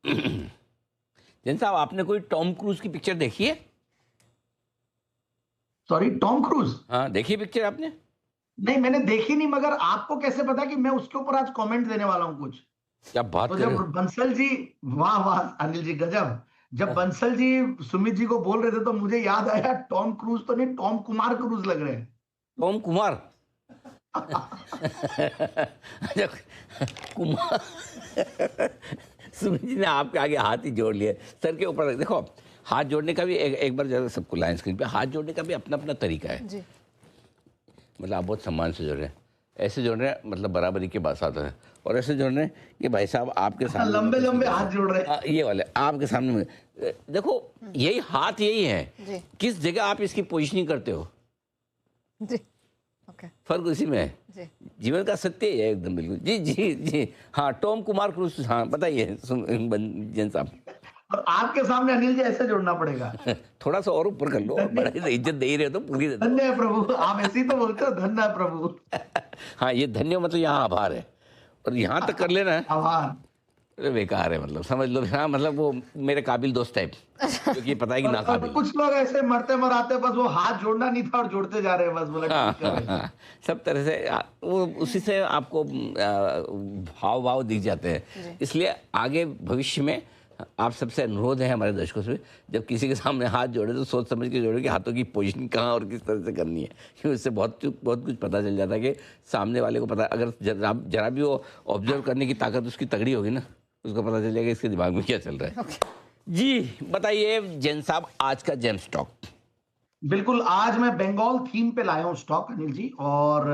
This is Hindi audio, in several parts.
जैन साहब, आपने कोई टॉम क्रूज की पिक्चर देखी है? Sorry, Tom cruise? हाँ, देखी पिक्चर आपने? नहीं, मैंने देखी नहीं, मगर आपको कैसे पता कि मैं उसके ऊपर आज कमेंट देने वाला हूँ कुछ? क्या बात तो कर जब रहे हो? बंसल जी, वाह वाह अनिल जी, गजब। जब हाँ, बंसल जी सुमित जी को बोल रहे थे तो मुझे याद आया, टॉम क्रूज तो नहीं, टॉम कुमार क्रूज लग रहे टॉम कुमार। हैं। अच्छा, कुमार। सुमित जी ने आपके आगे हाथ ही जोड़ लिए, सर के ऊपर देखो। हाथ जोड़ने का भी एक बार जरा सबको लाइन स्क्रीन पे, हाथ जोड़ने का भी अपना अपना तरीका है जी। मतलब आप बहुत सम्मान से जोड़ रहे हैं, ऐसे जोड़ रहे हैं मतलब बराबरी के बात आता है, और ऐसे जोड़ रहे हैं कि भाई साहब आपके सामने मैं लंबे कुछ नहीं लंबे कर हाथ जोड़ रहे हैं। सकता। ये वाले आपके सामने देखो, यही हाथ यही है, जी। किस जगह आप इसकी पोजिशनिंग करते हो, जी। ओके। फर्क उसी में है। जी। जीवन का सत्य ही है एकदम, बिल्कुल। जी जी जी। हाँ, टॉम कुमार क्रूज। हाँ, बताइए जैन साहब। और आपके सामने अनिल जी ऐसे जोड़ना पड़ेगा। थोड़ा सा और ऊपर कर लो, बड़ा धन्य ही इज्जत दे ही रहे हो तो पूरी दे दो। धन्य है प्रभु, आप ऐसे ही तो बोलते हो, धन्य है प्रभु। हाँ, ये धन्य मतलब यहाँ आभार है, और यहाँ तक कर लेना है आभार। अरे बेकार है, मतलब समझ लो। हाँ, मतलब वो मेरे काबिल दोस्त टाइप, क्योंकि पता है कि और नाकाबिल है। कुछ लोग ऐसे मरते मराते, बस वो हाथ जोड़ना नहीं था और जोड़ते जा रहे हैं, बस बोला हाँ ठीक हाँ है। हाँ, सब तरह से वो उसी से आपको भाव भाव दिख जाते हैं। जी। इसलिए आगे भविष्य में आप सबसे अनुरोध है हमारे दर्शकों से, जब किसी के सामने हाथ जोड़े तो सोच समझ के जोड़े कि हाथों की पोजीशन कहाँ और किस तरह से करनी है, क्योंकि उससे बहुत कुछ पता चल जाता है कि सामने वाले को पता, अगर जरा भी वो ऑब्जर्व करने की ताकत उसकी तगड़ी होगी ना, उसको पता चल जाएगा इसके दिमाग में क्या चल रहा है। जी बताइए जैन साहब, आज का जेम स्टॉक। बिल्कुल, आज मैं बंगाल थीम पे लाया हूँ स्टॉक अनिल जी, और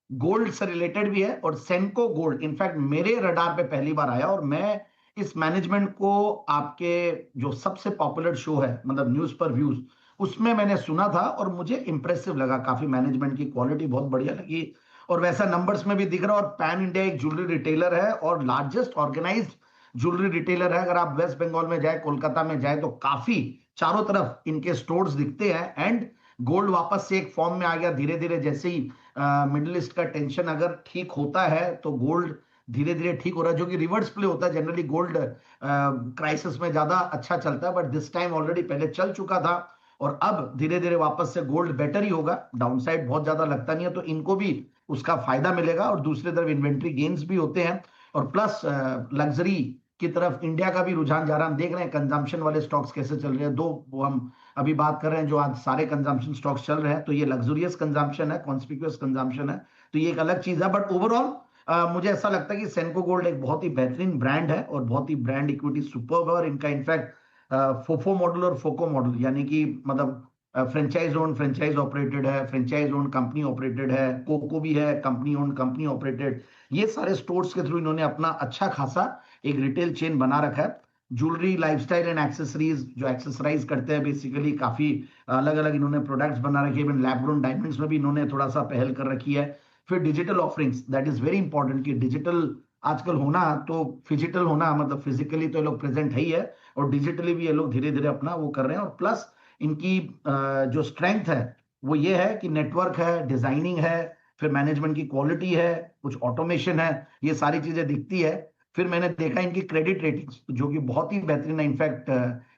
गोल्ड से रिलेटेड भी है, और सेंको गोल्ड इनफैक्ट मेरे रडार पे पहली बार आया, और मैं इस मैनेजमेंट को आपके जो सबसे पॉपुलर शो है, मतलब न्यूज पर व्यूज, उसमें मैंने सुना था और मुझे इंप्रेसिव लगा काफी, मैनेजमेंट की क्वालिटी बहुत बढ़िया लगी, और वैसा नंबर्स में भी दिख रहा है। और पैन इंडिया एक ज्वेलरी रिटेलर है और लार्जेस्ट ऑर्गेनाइज्ड ज्वेलरी रिटेलर है। अगर आप वेस्ट बंगाल में जाए, कोलकाता में जाए, तो काफी चारों तरफ इनके स्टोर्स दिखते हैं। एंड गोल्ड वापस से एक फॉर्म में आ गया धीरे धीरे, जैसे ही मिडिल ईस्ट का टेंशन अगर ठीक होता है तो गोल्ड धीरे धीरे ठीक हो रहा है, जो कि रिवर्स प्ले होता है जनरली। गोल्ड क्राइसिस में ज्यादा अच्छा चलता है, बट दिस टाइम ऑलरेडी पहले चल चुका था, और अब धीरे धीरे वापस से गोल्ड बेटर ही होगा। डाउनसाइड बहुत ज्यादा लगता नहीं है, तो इनको भी उसका फायदा मिलेगा। और दूसरी तरफ इन्वेंट्री गेन्स भी होते हैं, और प्लस लग्जरी की तरफ इंडिया का भी रुझान जा रहा है। हम देख रहे हैं कंजम्पशन वाले स्टॉक्स कैसे चल रहे हैं। दो वो हम अभी बात कर रहे हैं, जो आज सारे कंजम्पशन स्टॉक्स चल रहे हैं, तो ये लग्जूरियस कंजम्पशन है, कॉन्स्पिक्यूअस कंजम्पशन है, तो ये एक अलग चीज है। बट ओवरऑल मुझे ऐसा लगता है कि सेंको गोल्ड एक बहुत ही बेहतरीन ब्रांड है, और बहुत ही ब्रांड इक्विटी सुपर्ब है। और इनका इनफैक्ट फोफो मॉडल और फोको मॉडल, यानी कि मतलब फ्रेंचाइज ओन फ्रेंचाइज ऑपरेटेड है, फ्रेंचाइज ओन कंपनी ऑपरेटेड है, कोको भी है कंपनी ओन कंपनी ऑपरेटेड। ये सारे स्टोर्स के थ्रू इन्होंने अपना अच्छा खासा एक रिटेल चेन बना रखा है। ज्वेलरी, लाइफस्टाइल एंड एक्सेसरीज जो एक्सेसराइज करते हैं, बेसिकली काफी अलग अलग इन्होंने प्रोडक्ट्स बना रखे हैं। लैब ग्रोन डायमंड्स में भी इन्होंने थोड़ा सा पहल कर रखी है। फिर digital offerings, that is very important, कि डिजिटल आजकल होना, तो फिजिटल होना, मतलब फिजिकली तो ये लोग प्रेजेंट है ही है, और डिजिटली भी ये लोग धीरे धीरे अपना वो कर रहे हैं। और प्लस इनकी जो स्ट्रेंथ है वो ये है कि नेटवर्क है, डिजाइनिंग है, फिर मैनेजमेंट की क्वालिटी है, कुछ ऑटोमेशन है, ये सारी चीजें दिखती है। फिर मैंने देखा इनकी क्रेडिट रेटिंग्स, जो कि बहुत ही बेहतरीन है, इनफैक्ट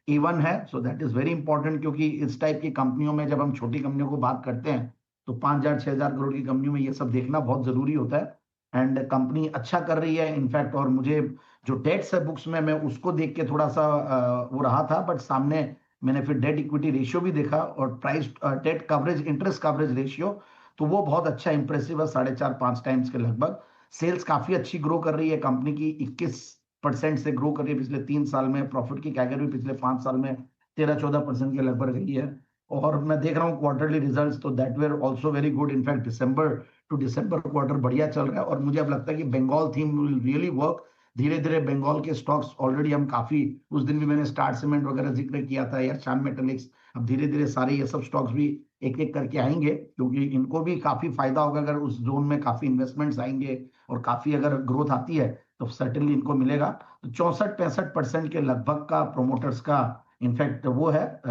A1 है। So that is very important, क्योंकि इस टाइप की कंपनियों में जब हम छोटी कंपनियों को बात करते हैं, तो 5,000 6,000 करोड़ की कंपनियों में ये सब देखना बहुत जरूरी होता है। एंड कंपनी अच्छा कर रही है इनफैक्ट। और मुझे जो डेट्स है बुक्स में, मैं उसको देख के थोड़ा सा वो रहा था, बट सामने मैंने फिर डेट इक्विटी रेशियो भी देखा, और price debt coverage, interest coverage ratio, तो वो बहुत अच्छा इंप्रेसिव है, 4.5-5 टाइम्स के लगभग। सेल्स काफी अच्छी ग्रो कर रही है कंपनी की, 21% से ग्रो कर रही है पिछले 3 साल में। प्रॉफिट की कैगर भी पिछले 5 साल में 13-14% के लगभग रही है। और मैं देख रहा हूँ क्वार्टरली रिजल्ट्स, तो that were also very good. In fact December to December quarter बढ़िया चल रहा है, और मुझे अब लगता है कि Bengal theme will really work. धीरे धीरे बंगाल के स्टॉक्स ऑलरेडी हम काफी, उस दिन भी मैंने स्टार सीमेंट वगैरह जिक्र किया था, या शान मेटालिक्स, अब धीरे धीरे सारे ये सब स्टॉक्स भी एक एक करके आएंगे, क्योंकि इनको भी काफी फायदा होगा अगर उस जोन में काफी इन्वेस्टमेंट्स आएंगे, और काफी अगर ग्रोथ आती है तो सर्टेनली इनको मिलेगा। तो 64-65% के लगभग का प्रोमोटर्स का इनफैक्ट वो है,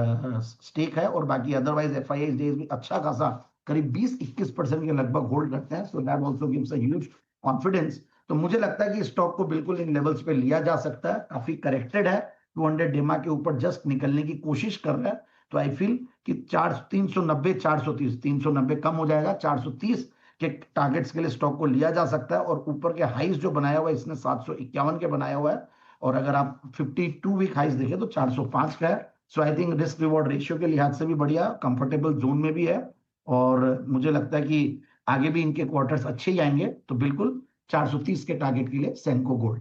स्टेक है। और बाकी अदरवाइज FIIs भी अच्छा खासा करीब 20-21% के लगभग होल्ड करते हैं। So that also gives a huge confidence. तो मुझे लगता है कि स्टॉक को बिल्कुल इन लेवल्स पे लिया जा सकता है, काफी करेक्टेड है, 200 डेमा के ऊपर जस्ट निकलने की कोशिश कर रहा है। तो आई फील कि 390 430, 390 कम हो जाएगा, 430 के टारगेट्स के लिए स्टॉक को लिया जा सकता है। और ऊपर के हाइस जो बनाया हुआ है इसने 751 के बनाया हुआ है, और अगर आप 52 वीक हाइस देखें तो 405 का है। So I think risk reward ratio के लिहाज से भी बढ़िया, कंफर्टेबल जोन में भी है, और मुझे लगता है कि आगे भी इनके क्वार्टर्स अच्छे ही आएंगे। तो बिल्कुल 430 के टारगेट के लिए सेंको गोल्ड।